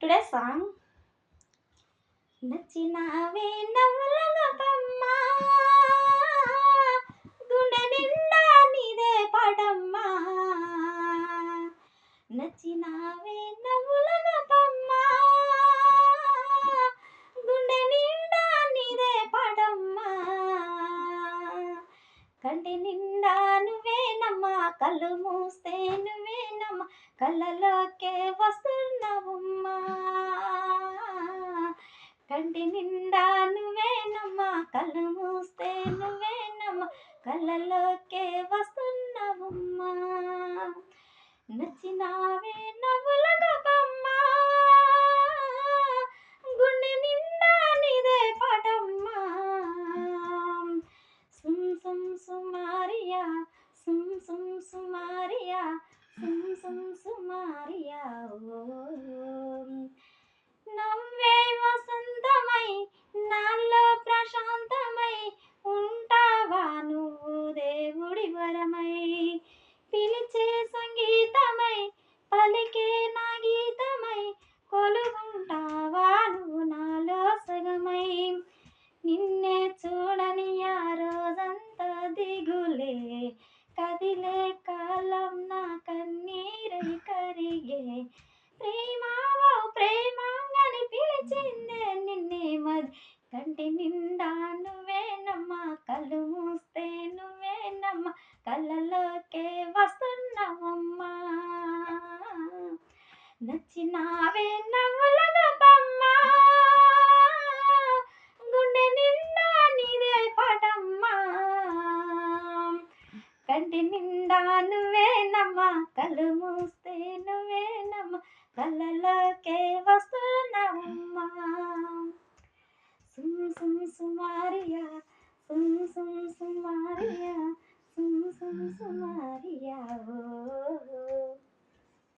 today song నచ్చినావే నవ్వుల గొప్పమ్మ గుండె నిండా నీదే పాటమ్మా నచ్చినావే నవ్వుల గొప్పమ్మ గుండె నిండా నీదే పాటమ్మా కంటి నిండా నువ్వేనమ్మా కళ్ళు మూస్తే నువ్వేనమ్మా కళ్ళలోకే వస్తున్నావమ్మా కంటి నిండా నువ్వేనమ్మా కళ్ళు మూస్తే నువ్వేనమ్మా కళ్ళలోకే వస్తున్నావమ్మా నచ్చినావే నవ్వుల గొప్పమ్మ గుండె నిండా నీదే పాటమ్మా సుమ్ సుమ్ సుమారియా సుమ్ సుమ్ సుమారియా సుమ్ సుమ్ సుమారియా నవ్వే వసంతమై నాలో ప్రశాంతమై ఉంటావా నువ్వు దేవుడి వరమై పిలిచే సంగీతమై పలికే నా గీతమై కొలుగుంటావా నువ్వు నాలో సగమై నిన్నే చూడని ఆ రోజంతా దిగులే కదిలే కాలం నా కన్నీరై కరిగే ప్రేమావో ప్రేమాంగని పిలిచిందే నిన్నే మది కంటి నిండా నువ్వేనమ్మా కళ్ళు మూస్తే నువ్వేనమ్మా కళ్ళలోకే వస్తున్నావమ్మా నచ్చినావే నవ్వుల గొప్పమ్మ గుండె నిండా నీదే పాటమ్మా కంటి నిండా నువ్వేనమ్మా కళ్ళు మూస్తే నువ్వేనమ్మా కళ్ళలోకే వస్తున్నావమ్మా సుమ్ సుమ్ సుమారియా సుమ్ సుమ్ సుమారియా సుమ్ సుమ్ సుమారియా ఓ